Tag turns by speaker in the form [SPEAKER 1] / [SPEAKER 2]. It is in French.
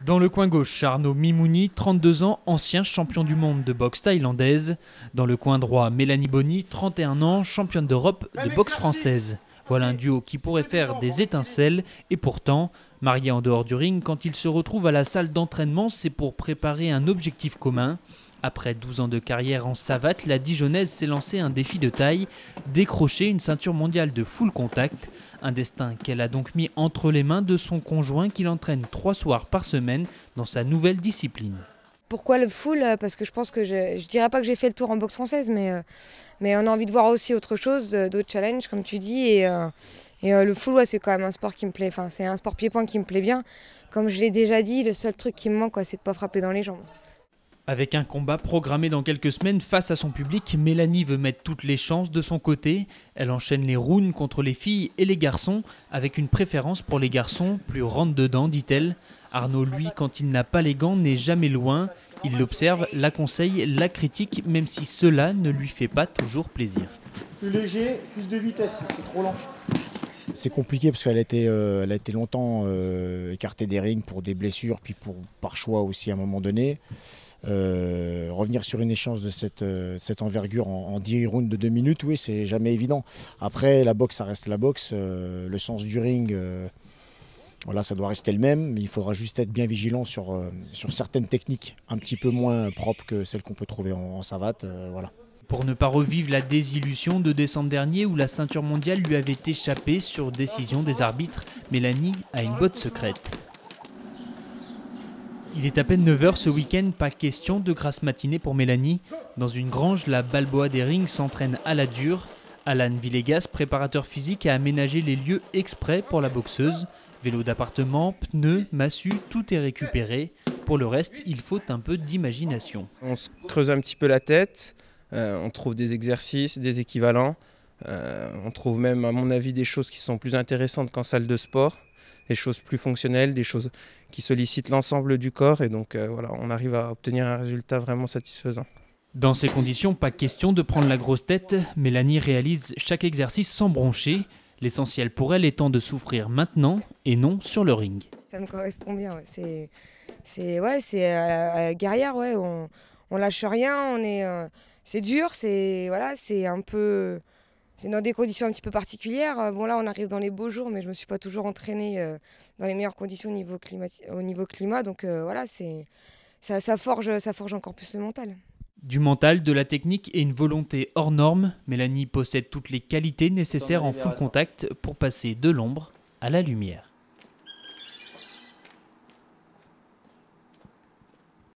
[SPEAKER 1] Dans le coin gauche, Arnaud Mimouni, 32 ans, ancien champion du monde de boxe thaïlandaise. Dans le coin droit, Mélanie Bonny, 31 ans, championne d'Europe de boxe française. Voilà un duo qui pourrait faire des étincelles et pourtant, mariés en dehors du ring, quand ils se retrouvent à la salle d'entraînement, c'est pour préparer un objectif commun. Après 12 ans de carrière en savate, la Dijonnaise s'est lancée un défi de taille, décrocher une ceinture mondiale de full contact. Un destin qu'elle a donc mis entre les mains de son conjoint qui l'entraîne 3 soirs par semaine dans sa nouvelle discipline.
[SPEAKER 2] Pourquoi le full? Parce que je pense que je dirais pas que j'ai fait le tour en boxe française, mais on a envie de voir aussi autre chose, d'autres challenges comme tu dis. Et le full, ouais, c'est quand même un sport qui me plaît. Enfin, c'est un sport pied-point qui me plaît bien. Comme je l'ai déjà dit, le seul truc qui me manque, c'est de pas frapper dans les jambes.
[SPEAKER 1] Avec un combat programmé dans quelques semaines face à son public, Mélanie veut mettre toutes les chances de son côté. Elle enchaîne les rounds contre les filles et les garçons, avec une préférence pour les garçons, plus rentre-dedans, dit-elle. Arnaud, lui, quand il n'a pas les gants, n'est jamais loin. Il l'observe, la conseille, la critique, même si cela ne lui fait pas toujours plaisir.
[SPEAKER 3] Plus léger, plus de vitesse, c'est trop lent. C'est compliqué parce qu'elle a été longtemps écartée des rings pour des blessures, puis par choix aussi à un moment donné. Revenir sur une échéance de cette envergure en 10 rounds de 2 minutes, oui, c'est jamais évident. Après, la boxe, ça reste la boxe. Le sens du ring, voilà, ça doit rester le même. Mais il faudra juste être bien vigilant sur certaines techniques un petit peu moins propres que celles qu'on peut trouver en savate. Voilà.
[SPEAKER 1] Pour ne pas revivre la désillusion de décembre dernier où la ceinture mondiale lui avait échappé sur décision des arbitres, Mélanie a une botte secrète. Il est à peine 9h ce week-end, pas question de grasse matinée pour Mélanie. Dans une grange, la Balboa des rings s'entraîne à la dure. Alan Villegas, préparateur physique, a aménagé les lieux exprès pour la boxeuse. Vélo d'appartement, pneus, massue, tout est récupéré. Pour le reste, il faut un peu d'imagination.
[SPEAKER 4] On se creuse un petit peu la tête, on trouve des exercices, des équivalents. On trouve même, à mon avis, des choses qui sont plus intéressantes qu'en salle de sport. Des choses plus fonctionnelles, des choses qui sollicitent l'ensemble du corps et donc voilà, on arrive à obtenir un résultat vraiment satisfaisant.
[SPEAKER 1] Dans ces conditions, pas question de prendre la grosse tête. Mélanie réalise chaque exercice sans broncher. L'essentiel pour elle étant de souffrir maintenant et non sur le ring.
[SPEAKER 2] Ça me correspond bien, ouais. C'est guerrière, ouais. On lâche rien, c'est dur, c'est un peu. C'est dans des conditions un petit peu particulières. Bon là on arrive dans les beaux jours, mais je me suis pas toujours entraînée dans les meilleures conditions au niveau climat. Donc voilà, ça forge encore plus le mental.
[SPEAKER 1] Du mental, de la technique et une volonté hors norme, Mélanie possède toutes les qualités nécessaires en full contact pour passer de l'ombre à la lumière.